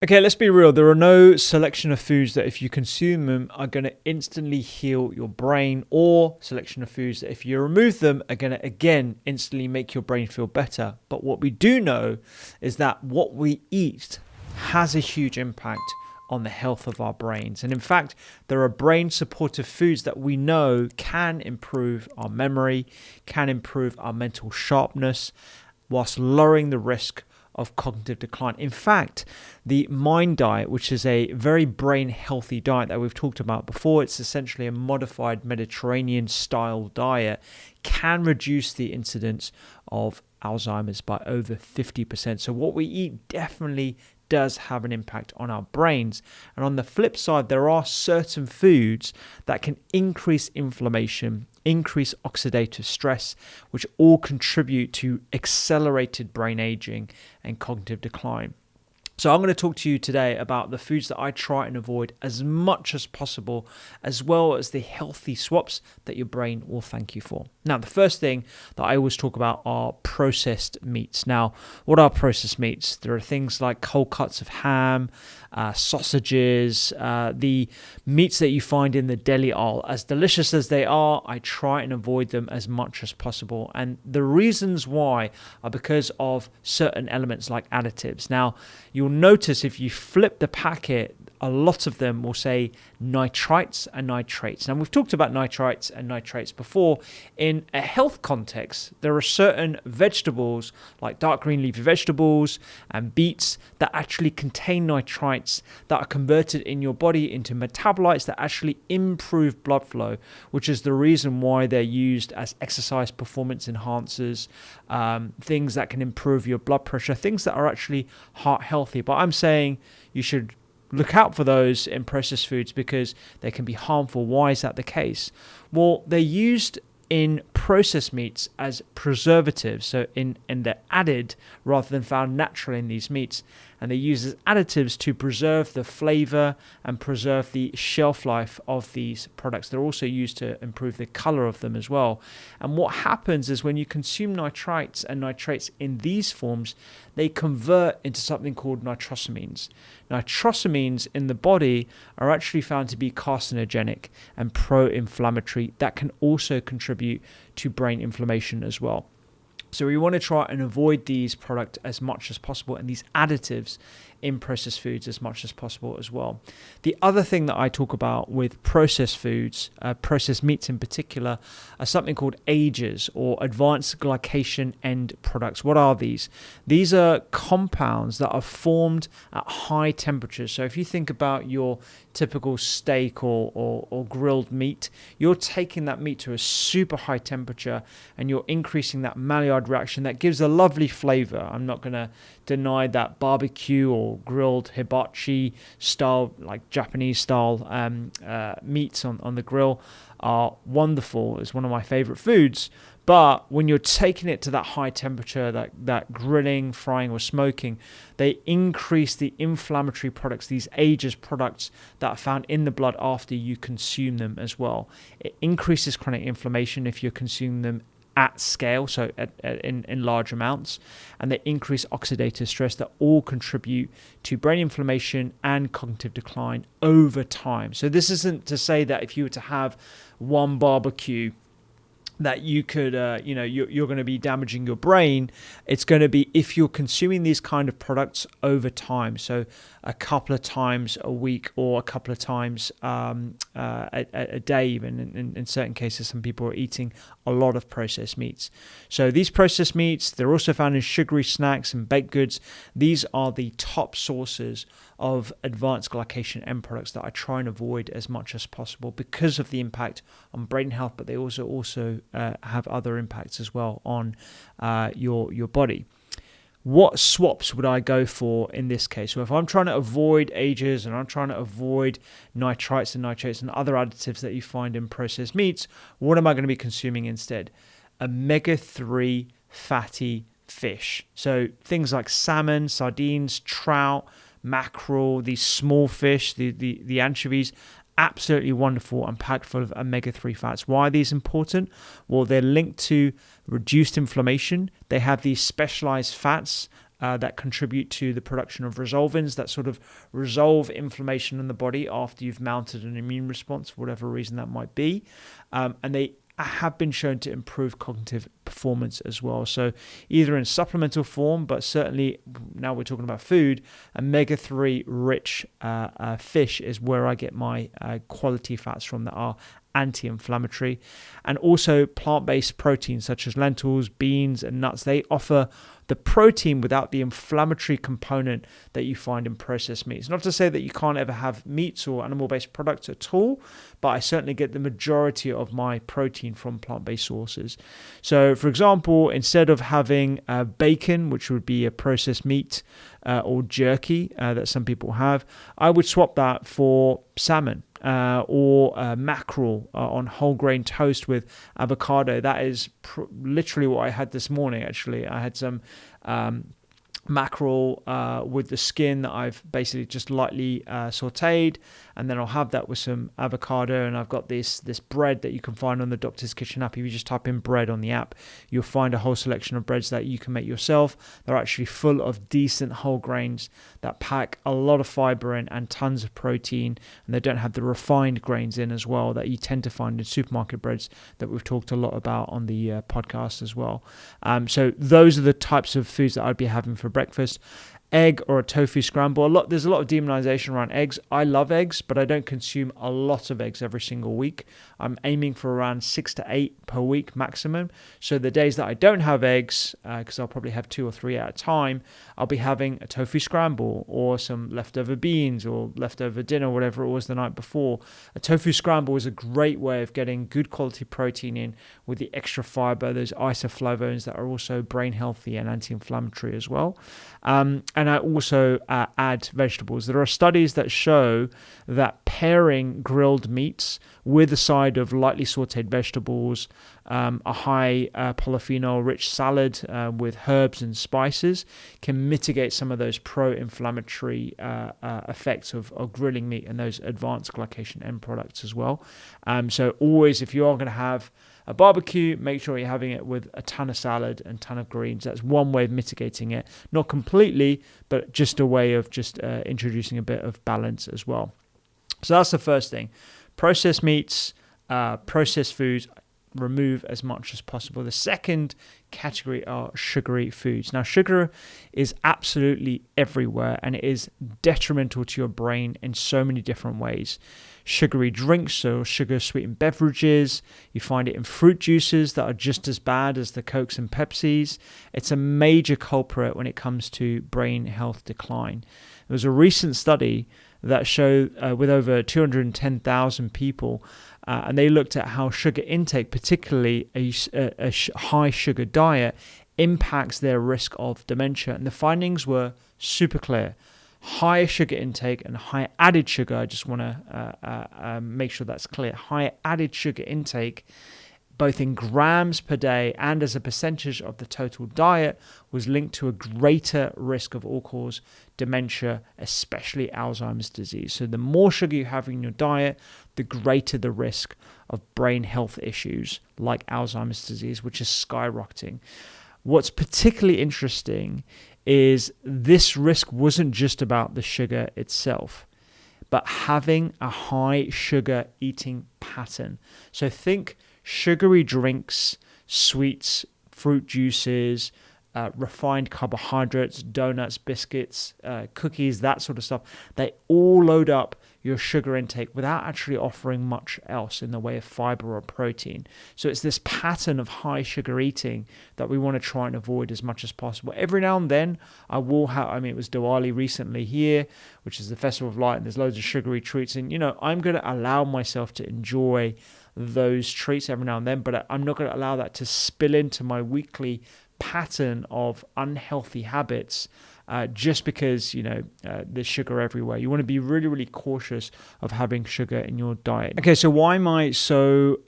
Okay, let's be real. There are no selection of foods that if you consume them are going to instantly heal your brain, or selection of foods that if you remove them are going to again instantly make your brain feel better. But what we do know is that what we eat has a huge impact on the health of our brains. And in fact, there are brain supportive foods that we know can improve our memory, can improve our mental sharpness, whilst lowering the risk of cognitive decline. In fact, the Mind diet, which is a very brain healthy diet that we've talked about before, it's essentially a modified Mediterranean style diet, can reduce the incidence of Alzheimer's by over 50%. So what we eat definitely does have an impact on our brains. And on the flip side, there are certain foods that can increase inflammation, increase oxidative stress, which all contribute to accelerated brain aging and cognitive decline. So I'm going to talk to you today about the foods that I try and avoid as much as possible, as well as the healthy swaps that your brain will thank you for. Now, the first thing that I always talk about are processed meats. Now, what are processed meats? There are things like cold cuts of ham, sausages, the meats that you find in the deli aisle. As delicious as they are, I try and avoid them as much as possible. And the reasons why are because of certain elements like additives. Now, you'll notice if you flip the packet, a lot of them will say nitrites and nitrates. Now, we've talked about nitrites and nitrates before. In a health context, there are certain vegetables like dark green leafy vegetables and beets that actually contain nitrites that are converted in your body into metabolites that actually improve blood flow, which is the reason why they're used as exercise performance enhancers, things that can improve your blood pressure, things that are actually heart healthy. But I'm saying you should look out for those in processed foods because they can be harmful. Why is that the case? Well, they're used in processed meats as preservatives, so they're added rather than found naturally in these meats, and they're used as additives to preserve the flavor and preserve the shelf life of these products. They're also used to improve the color of them as well. And what happens is when you consume nitrites and nitrates in these forms, they convert into something called nitrosamines. Nitrosamines in the body are actually found to be carcinogenic and pro-inflammatory. That can also contribute to brain inflammation as well. So we want to try and avoid these products as much as possible and these additives in processed foods as much as possible as well. The other thing that I talk about with processed foods, processed meats in particular, are something called AGEs, or advanced glycation end products. What are these? These are compounds that are formed at high temperatures. So if you think about your typical steak or grilled meat, you're taking that meat to a super high temperature and you're increasing that Maillard reaction that gives a lovely flavor. I'm not going to deny that barbecue or grilled hibachi style, like Japanese style meats on the grill are wonderful. It's one of my favorite foods. But when you're taking it to that high temperature, that grilling, frying, or smoking, they increase the inflammatory products, these AGEs products that are found in the blood after you consume them as well. It increases chronic inflammation if you're consuming them at scale, so in large amounts, and they increase oxidative stress that all contribute to brain inflammation and cognitive decline over time. So this isn't to say that if you were to have one barbecue that you could, you're going to be damaging your brain. It's going to be if you're consuming these kind of products over time. So a couple of times a week or a couple of times a day even. In certain cases, some people are eating a lot of processed meats. So these processed meats, they're also found in sugary snacks and baked goods. These are the top sources of advanced glycation end products that I try and avoid as much as possible because of the impact on brain health, but they also have other impacts as well on your body. What swaps would I go for in this case? So if I'm trying to avoid AGEs and I'm trying to avoid nitrites and nitrates and other additives that you find in processed meats, what am I going to be consuming instead? Omega-3 fatty fish. So things like salmon, sardines, trout, mackerel, these small fish, the anchovies, absolutely wonderful and packed full of omega-3 fats. Why are these important? Well, they're linked to reduced inflammation. They have these specialized fats that contribute to the production of resolvins that sort of resolve inflammation in the body after you've mounted an immune response, for whatever reason that might be. And they have been shown to improve cognitive performance as well. So either in supplemental form, but certainly now we're talking about food, omega-3 rich fish is where I get my quality fats from that are anti-inflammatory. And also plant-based proteins such as lentils, beans and nuts, they offer the protein without the inflammatory component that you find in processed meats. Not to say that you can't ever have meats or animal-based products at all, but I certainly get the majority of my protein from plant-based sources. So for example, instead of having bacon, which would be a processed meat, or jerky that some people have, I would swap that for salmon or mackerel on whole grain toast with avocado. That is literally what I had this morning, actually. I had some mackerel with the skin that I've basically just lightly sauteed, and then I'll have that with some avocado. And I've got this bread that you can find on the Doctor's Kitchen app. If you just type in bread on the app, you'll find a whole selection of breads that you can make yourself. They're actually full of decent whole grains that pack a lot of fiber in and tons of protein, and they don't have the refined grains in as well that you tend to find in supermarket breads that we've talked a lot about on the podcast as well. So those are the types of foods that I'd be having for breakfast. Egg or a tofu scramble. There's a lot of demonization around eggs. I love eggs, but I don't consume a lot of eggs every single week. I'm aiming for around 6 to 8 per week maximum. So the days that I don't have eggs, because I'll probably have 2 or 3 at a time, I'll be having a tofu scramble or some leftover beans or leftover dinner, whatever it was the night before. A tofu scramble is a great way of getting good quality protein in with the extra fiber, those isoflavones that are also brain healthy and anti-inflammatory as well. And I also add vegetables. There are studies that show that pairing grilled meats with a side of lightly sauteed vegetables, a high polyphenol-rich salad with herbs and spices can mitigate some of those pro-inflammatory effects of grilling meat and those advanced glycation end products as well. So always, if you are going to have a barbecue, make sure you're having it with a ton of salad and ton of greens. That's one way of mitigating it. Not completely, but just a way of just introducing a bit of balance as well. So that's the first thing. Processed meats, processed foods, remove as much as possible. The second category are sugary foods. Now, sugar is absolutely everywhere and it is detrimental to your brain in so many different ways. Sugary drinks or sugar-sweetened beverages, you find it in fruit juices that are just as bad as the Cokes and Pepsis. It's a major culprit when it comes to brain health decline. There was a recent study that showed with over 210,000 people, and they looked at how sugar intake, particularly a high sugar diet, impacts their risk of dementia. And the findings were super clear. High sugar intake and high added sugar, I just want to make sure that's clear. High added sugar intake, both in grams per day and as a percentage of the total diet, was linked to a greater risk of all-cause dementia, especially Alzheimer's disease. So the more sugar you have in your diet, the greater the risk of brain health issues like Alzheimer's disease, which is skyrocketing. What's particularly interesting is this risk wasn't just about the sugar itself, but having a high sugar eating pattern. So think sugary drinks, sweets, fruit juices, refined carbohydrates, donuts, biscuits, cookies, that sort of stuff. They all load up your sugar intake without actually offering much else in the way of fiber or protein. So it's this pattern of high sugar eating that we want to try and avoid as much as possible. Every now and then I will have, it was Diwali recently here, which is the Festival of Light, and there's loads of sugary treats. And, I'm going to allow myself to enjoy those treats every now and then, but I'm not going to allow that to spill into my weekly pattern of unhealthy habits just because there's sugar everywhere. You want to be really, really cautious of having sugar in your diet. Okay, so why am I so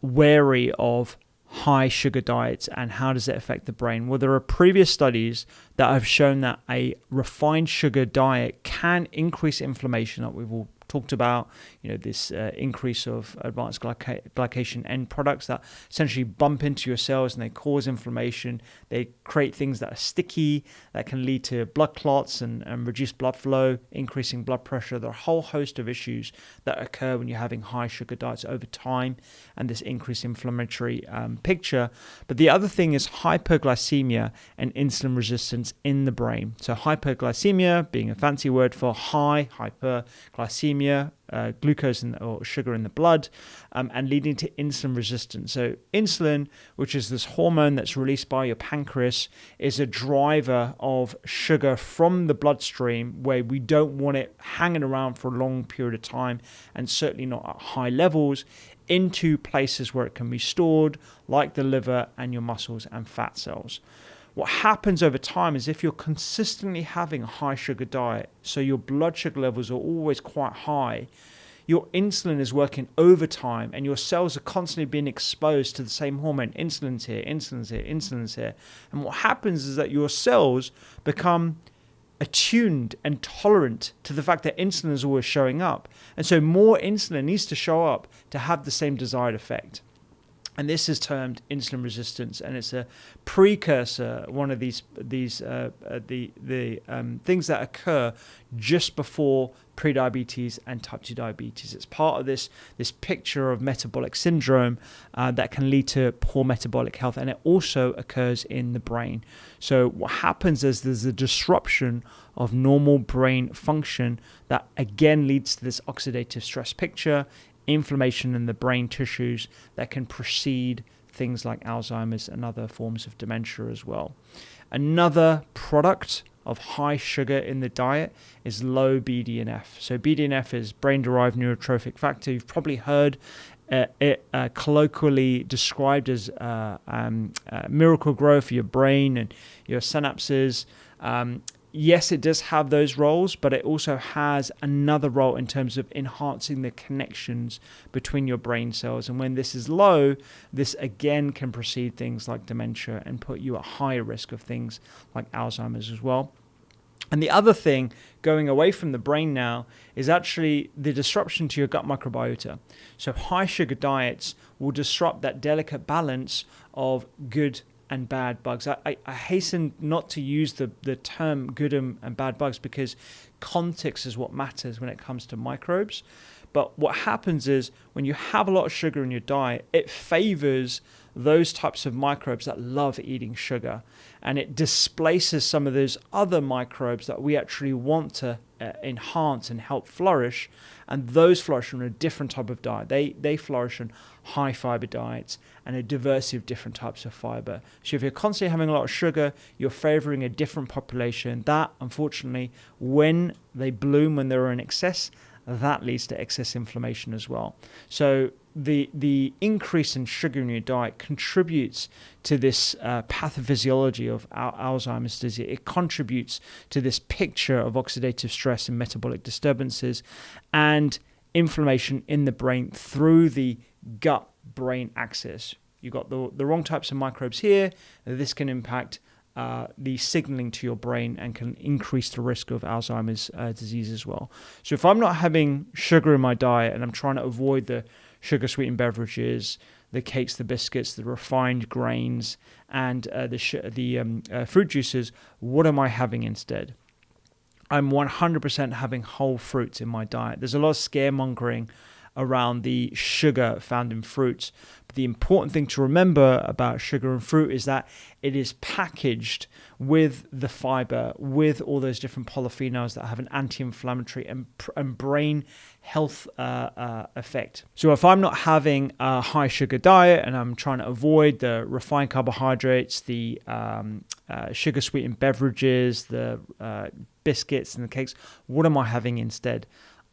wary of high sugar diets and how does it affect the brain? Well, there are previous studies that have shown that a refined sugar diet can increase inflammation, that we've all talked about, this increase of advanced glycation end products that essentially bump into your cells and they cause inflammation. They create things that are sticky, that can lead to blood clots and reduced blood flow, increasing blood pressure. There are a whole host of issues that occur when you're having high sugar diets over time and this increased inflammatory picture. But the other thing is hyperglycemia and insulin resistance in the brain. So hyperglycemia being a fancy word for high, hyperglycemia, glucose or sugar in the blood, and leading to insulin resistance. So insulin, which is this hormone that's released by your pancreas, is a driver of sugar from the bloodstream where we don't want it hanging around for a long period of time, and certainly not at high levels, into places where it can be stored, like the liver and your muscles and fat cells. What happens over time is if you're consistently having a high sugar diet, so your blood sugar levels are always quite high, your insulin is working overtime and your cells are constantly being exposed to the same hormone. Insulin's here, insulin's here, insulin's here. And what happens is that your cells become attuned and tolerant to the fact that insulin is always showing up. And so more insulin needs to show up to have the same desired effect. And this is termed insulin resistance, and it's a precursor, one of these things that occur just before prediabetes and type 2 diabetes. It's part of this picture of metabolic syndrome that can lead to poor metabolic health, and it also occurs in the brain. So what happens is there's a disruption of normal brain function that again leads to this oxidative stress picture, inflammation in the brain tissues that can precede things like Alzheimer's and other forms of dementia as well. Another product of high sugar in the diet is low BDNF. So BDNF is brain-derived neurotrophic factor. You've probably heard it colloquially described as miracle grow for your brain and your synapses. Yes, it does have those roles, but it also has another role in terms of enhancing the connections between your brain cells. And when this is low, this again can precede things like dementia and put you at higher risk of things like Alzheimer's as well. And the other thing, going away from the brain now, is actually the disruption to your gut microbiota. So high sugar diets will disrupt that delicate balance of good and bad bugs. I hasten not to use the term good and bad bugs because context is what matters when it comes to microbes. But what happens is when you have a lot of sugar in your diet, it favors those types of microbes that love eating sugar, and it displaces some of those other microbes that we actually want to enhance and help flourish, and those flourish on a different type of diet. They flourish on high fiber diets and a diversity of different types of fiber. So if you're constantly having a lot of sugar, you're favoring a different population that, unfortunately, when they bloom, when they're in excess, that leads to excess inflammation as well. So the increase in sugar in your diet contributes to this pathophysiology of Alzheimer's disease. It contributes to this picture of oxidative stress and metabolic disturbances and inflammation in the brain through the gut-brain axis. You've got the wrong types of microbes here. This can impact the signaling to your brain and can increase the risk of Alzheimer's disease as well. So if I'm not having sugar in my diet and I'm trying to avoid the sugar-sweetened beverages, the cakes, the biscuits, the refined grains, and the fruit juices, what am I having instead? I'm 100% having whole fruits in my diet. There's a lot of scaremongering around the sugar found in fruits. But the important thing to remember about sugar and fruit is that it is packaged with the fiber, with all those different polyphenols that have an anti-inflammatory and brain health effect. So if I'm not having a high sugar diet and I'm trying to avoid the refined carbohydrates, the sugar sweetened beverages, the biscuits and the cakes, what am I having instead?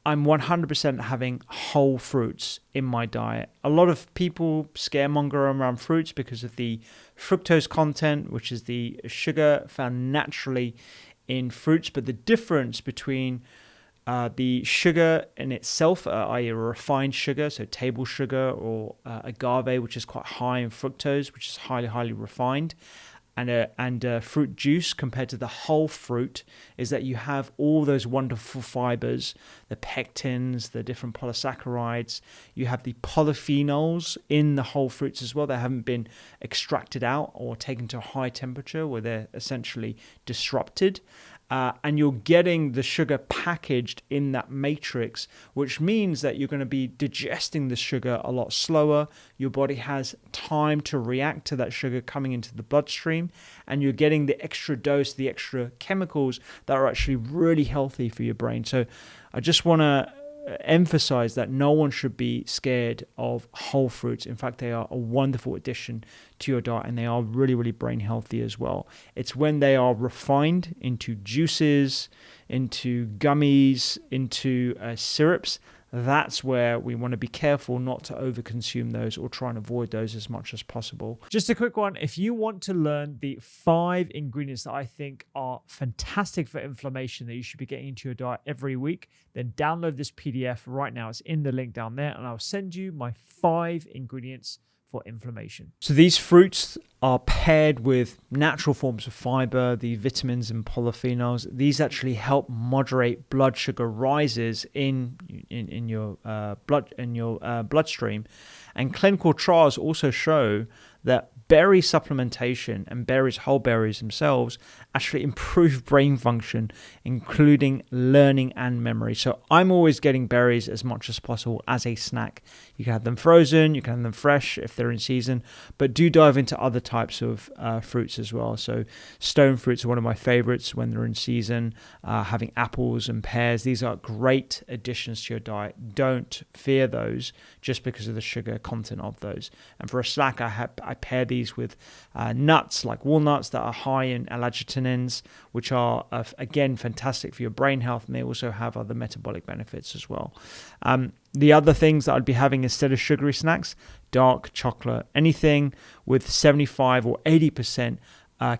I'm 100% having whole fruits in my diet. A lot of people scaremonger around fruits because of the fructose content, which is the sugar found naturally in fruits. But the difference between the sugar in itself, i.e. a refined sugar, so table sugar, or agave, which is quite high in fructose, which is highly, highly refined, and fruit juice compared to the whole fruit is that you have all those wonderful fibers, the pectins, the different polysaccharides. You have the polyphenols in the whole fruits as well that haven't been extracted out or taken to a high temperature where they're essentially disrupted. And you're getting the sugar packaged in that matrix, which means that you're going to be digesting the sugar a lot slower. Your body has time to react to that sugar coming into the bloodstream, and you're getting the extra dose, the extra chemicals that are actually really healthy for your brain. So I just want to emphasize that no one should be scared of whole fruits. In fact, they are a wonderful addition to your diet, and they are really, really brain healthy as well. It's when they are refined into juices, into gummies, into syrups, that's where we want to be careful not to overconsume those or try and avoid those as much as possible. Just a quick one. If you want to learn the 5 ingredients that I think are fantastic for inflammation that you should be getting into your diet every week, then download this PDF right now. It's in the link down there, and I'll send you my 5 ingredients for inflammation. So these fruits are paired with natural forms of fiber, the vitamins and polyphenols. These actually help moderate blood sugar rises in your bloodstream. And clinical trials also show that berry supplementation and berries, whole berries themselves, actually improve brain function, including learning and memory. So I'm always getting berries as much as possible as a snack. You can have them frozen, you can have them fresh if they're in season, but do dive into other types of fruits as well. So stone fruits are one of my favorites when they're in season. Having apples and pears, these are great additions to your diet. Don't fear those just because of the sugar content of those. And for a snack, I pair these with nuts like walnuts that are high in L-argininins, which are again fantastic for your brain health, and they also have other metabolic benefits as well. The other things that I'd be having instead of sugary snacks, dark chocolate, anything with 75 or 80%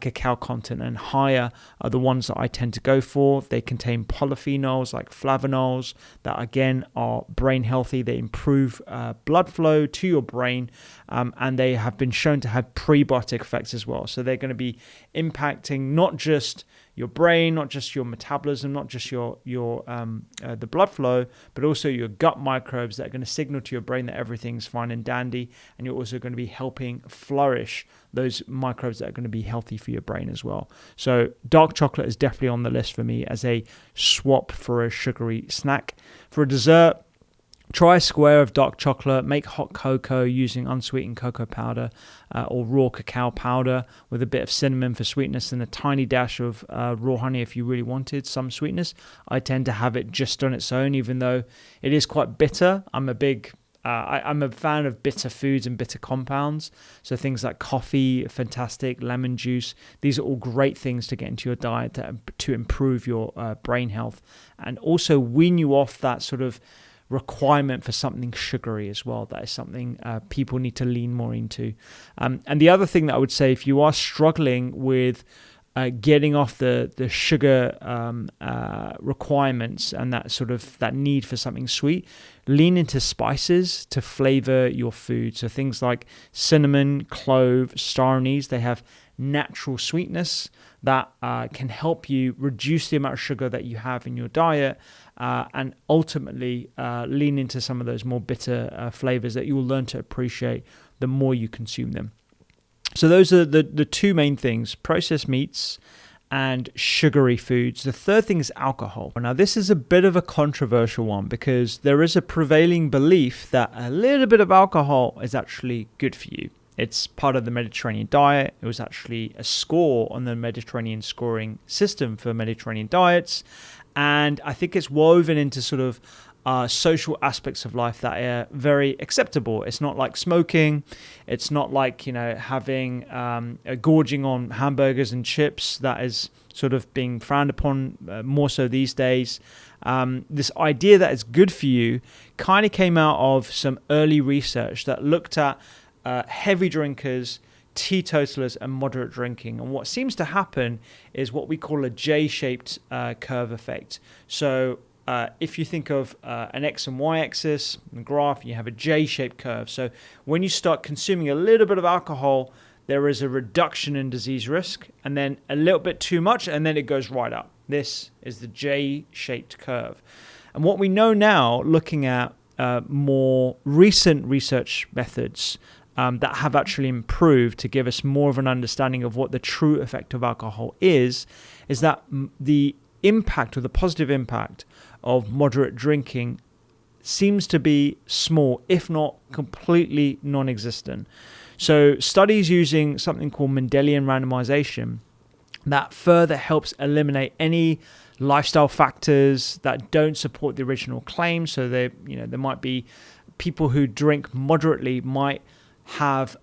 cacao content and higher are the ones that I tend to go for. They contain polyphenols like flavonols that again are brain healthy. They improve blood flow to your brain, and they have been shown to have prebiotic effects as well. So they're going to be impacting not just your brain, not just your metabolism, not just your the blood flow, but also your gut microbes that are going to signal to your brain that everything's fine and dandy, and you're also going to be helping flourish those microbes that are going to be healthy for your brain as well. So dark chocolate is definitely on the list for me as a swap for a sugary snack. For a dessert, try a square of dark chocolate, make hot cocoa using unsweetened cocoa powder or raw cacao powder with a bit of cinnamon for sweetness and a tiny dash of raw honey if you really wanted some sweetness. I tend to have it just on its own, even though it is quite bitter. I'm a fan of bitter foods and bitter compounds. So things like coffee, fantastic, lemon juice. These are all great things to get into your diet to improve your brain health and also wean you off that sort of requirement for something sugary as well. That is something people need to lean more into. And the other thing that I would say, if you are struggling with getting off the sugar requirements and that need for something sweet, lean into spices to flavor your food. So things like cinnamon, clove, star anise, they have natural sweetness that can help you reduce the amount of sugar that you have in your diet and ultimately lean into some of those more bitter flavors that you will learn to appreciate the more you consume them. So those are the two main things: processed meats and sugary foods. The third thing is alcohol. Now, this is a bit of a controversial one because there is a prevailing belief that a little bit of alcohol is actually good for you. It's part of the Mediterranean diet. It was actually a score on the Mediterranean scoring system for Mediterranean diets. And I think it's woven into sort of social aspects of life that are very acceptable. It's not like smoking. It's not like, having gorging on hamburgers and chips that is sort of being frowned upon more so these days. This idea that it's good for you kind of came out of some early research that looked at heavy drinkers, teetotalers, and moderate drinking. And what seems to happen is what we call a J-shaped curve effect. So if you think of an X and Y axis, the graph, you have a J-shaped curve. So when you start consuming a little bit of alcohol, there is a reduction in disease risk, and then a little bit too much, and then it goes right up. This is the J-shaped curve. And what we know now, looking at more recent research methods that have actually improved to give us more of an understanding of what the true effect of alcohol is that the impact, or the positive impact, of moderate drinking seems to be small, if not completely non-existent. So studies using something called Mendelian randomization that further helps eliminate any lifestyle factors that don't support the original claim. So there might be people who drink moderately might have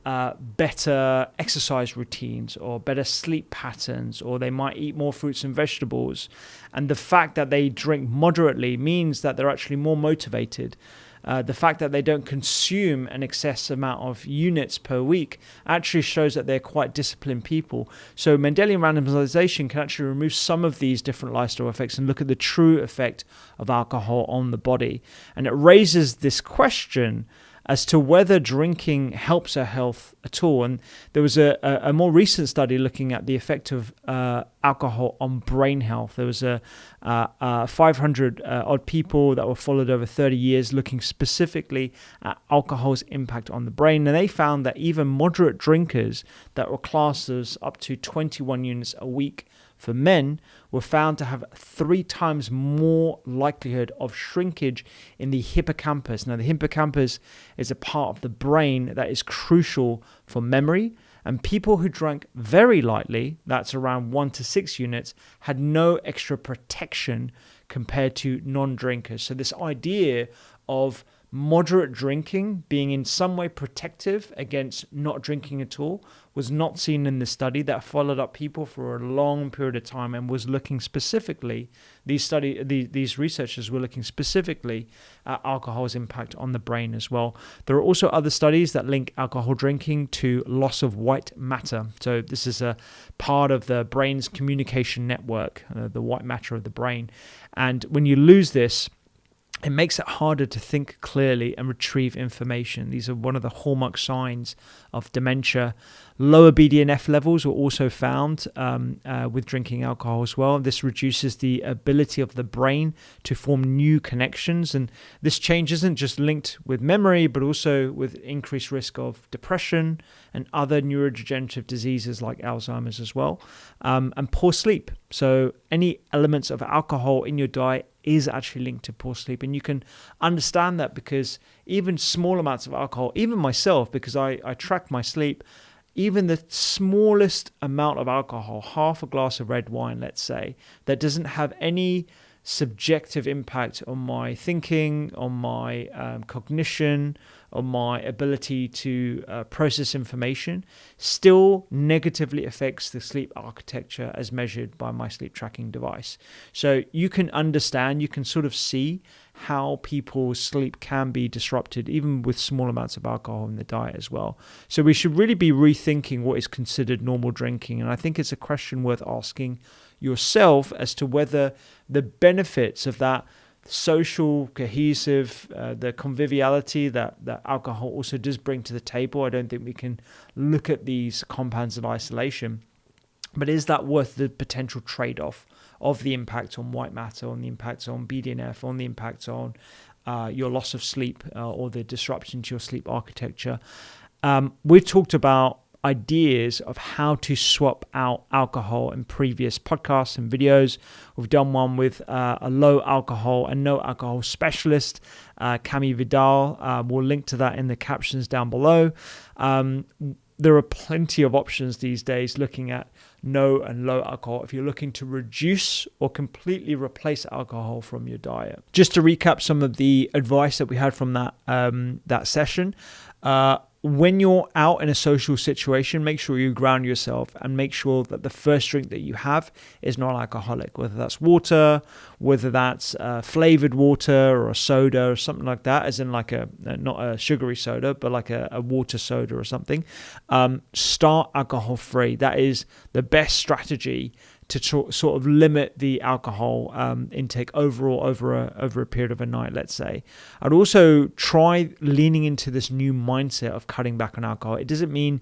better exercise routines or better sleep patterns, or they might eat more fruits and vegetables. And the fact that they drink moderately means that they're actually more motivated. The fact that they don't consume an excess amount of units per week actually shows that they're quite disciplined people. So Mendelian randomization can actually remove some of these different lifestyle effects and look at the true effect of alcohol on the body. And it raises this question as to whether drinking helps our health at all. And there was a more recent study looking at the effect of alcohol on brain health. There was 500 odd people that were followed over 30 years looking specifically at alcohol's impact on the brain. And they found that even moderate drinkers that were classed as up to 21 units a week for men were found to have 3 times more likelihood of shrinkage in the hippocampus. Now, the hippocampus is a part of the brain that is crucial for memory. And people who drank very lightly, that's around 1 to 6 units, had no extra protection compared to non-drinkers. So this idea of moderate drinking being in some way protective against not drinking at all was not seen in the study that followed up people for a long period of time and was looking specifically, these researchers were looking specifically at alcohol's impact on the brain as well. There are also other studies that link alcohol drinking to loss of white matter. So this is a part of the brain's communication network, the white matter of the brain. And when you lose this, it makes it harder to think clearly and retrieve information. These are one of the hallmark signs of dementia. Lower BDNF levels were also found with drinking alcohol as well. This reduces the ability of the brain to form new connections. And this change isn't just linked with memory, but also with increased risk of depression and other neurodegenerative diseases like Alzheimer's as well. And poor sleep. So any elements of alcohol in your diet is actually linked to poor sleep. And you can understand that because even small amounts of alcohol, even myself, because I track my sleep, even the smallest amount of alcohol, half a glass of red wine, let's say, that doesn't have any subjective impact on my thinking, on my cognition, on my ability to process information, still negatively affects the sleep architecture as measured by my sleep tracking device. So you can understand, you can sort of see how people's sleep can be disrupted, even with small amounts of alcohol in the diet as well. So we should really be rethinking what is considered normal drinking. And I think it's a question worth asking yourself as to whether the benefits of that social, cohesive, the conviviality that alcohol also does bring to the table. I don't think we can look at these compounds in isolation. But is that worth the potential trade-off of the impact on white matter, on the impact on BDNF, on the impact on your loss of sleep or the disruption to your sleep architecture? We've talked about ideas of how to swap out alcohol in previous podcasts and videos. We've done one with a low alcohol and no alcohol specialist, Cami Vidal. We'll link to that in the captions down below. There are plenty of options these days looking at no and low alcohol if you're looking to reduce or completely replace alcohol from your diet. Just to recap some of the advice that we had from that session, when you're out in a social situation, make sure you ground yourself and make sure that the first drink that you have is non-alcoholic, whether that's water, whether that's flavored water or a soda or something like that, as in like not a sugary soda, but like a water soda or something. Start alcohol free. That is the best strategy to sort of limit the alcohol intake overall over a period of a night, let's say. I'd also try leaning into this new mindset of cutting back on alcohol. It doesn't mean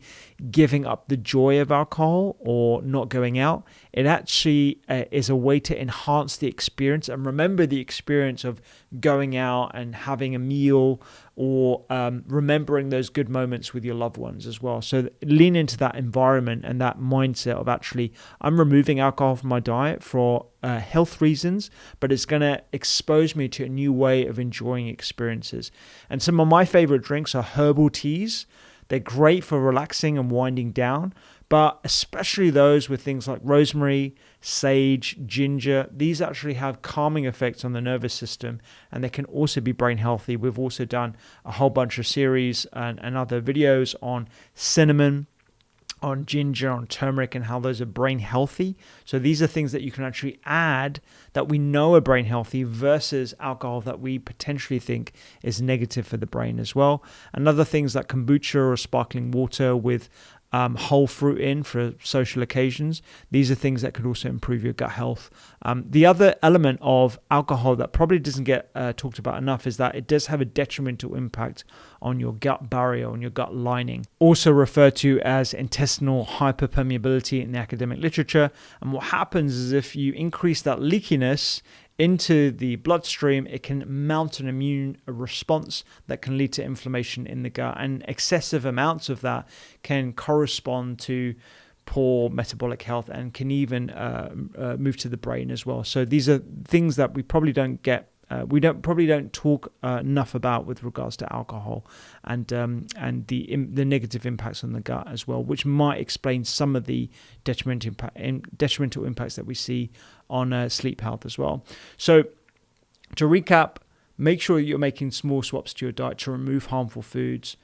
giving up the joy of alcohol or not going out. It actually is a way to enhance the experience and remember the experience of going out and having a meal, or remembering those good moments with your loved ones as well. So lean into that environment and that mindset of actually, I'm removing alcohol from my diet for health reasons, but it's going to expose me to a new way of enjoying experiences. And some of my favorite drinks are herbal teas. They're great for relaxing and winding down, but especially those with things like rosemary, sage, ginger. These actually have calming effects on the nervous system, and they can also be brain healthy. We've also done a whole bunch of series and other videos on cinnamon, on ginger, on turmeric, and how those are brain healthy. So these are things that you can actually add that we know are brain healthy versus alcohol that we potentially think is negative for the brain as well. And other things like kombucha or sparkling water with whole fruit in for social occasions. These are things that could also improve your gut health. The other element of alcohol that probably doesn't get talked about enough is that it does have a detrimental impact on your gut barrier, on your gut lining, also referred to as intestinal hyperpermeability in the academic literature. And what happens is if you increase that leakiness into the bloodstream, it can mount an immune response that can lead to inflammation in the gut, and excessive amounts of that can correspond to poor metabolic health and can even move to the brain as well. So these are things that we probably don't get. We don't talk enough about with regards to alcohol and the negative impacts on the gut as well, which might explain some of the detrimental impacts that we see on sleep health as well. So to recap, make sure you're making small swaps to your diet to remove harmful foods.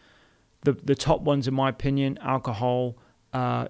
The top ones, in my opinion, alcohol,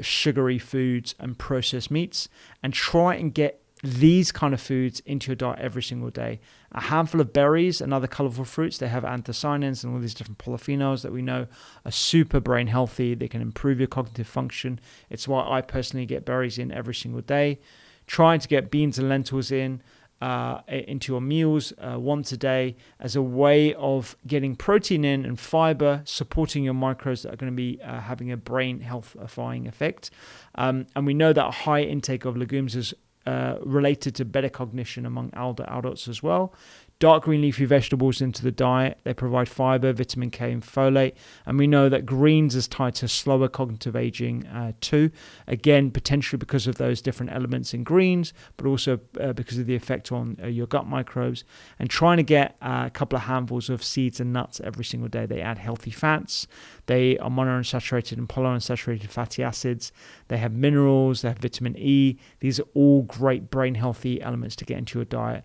sugary foods, and processed meats, and try and get these kind of foods into your diet every single day. A handful of berries and other colorful fruits, they have anthocyanins and all these different polyphenols that we know are super brain healthy. They can improve your cognitive function. It's why I personally get berries in every single day. Trying to get beans and lentils into your meals once a day as a way of getting protein in and fiber, supporting your microbes that are going to be having a brain healthifying effect. And we know that a high intake of legumes is related to better cognition among older adults as well. Dark green leafy vegetables into the diet. They provide fiber, vitamin K, and folate. And we know that greens is tied to slower cognitive aging too. Again, potentially because of those different elements in greens, but also because of the effect on your gut microbes. And trying to get a couple of handfuls of seeds and nuts every single day. They add healthy fats. They are monounsaturated and polyunsaturated fatty acids. They have minerals. They have vitamin E. These are all great brain healthy elements to get into your diet.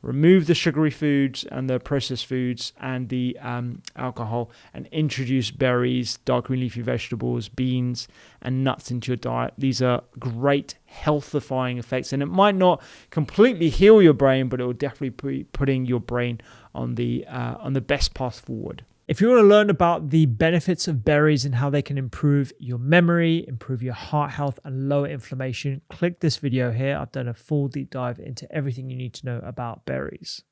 Remove the sugary foods and the processed foods and the alcohol, and introduce berries, dark green leafy vegetables, beans, and nuts into your diet. These are great healthifying effects, and it might not completely heal your brain, but it will definitely be putting your brain on the best path forward. If you want to learn about the benefits of berries and how they can improve your memory, improve your heart health, and lower inflammation, click this video here. I've done a full deep dive into everything you need to know about berries.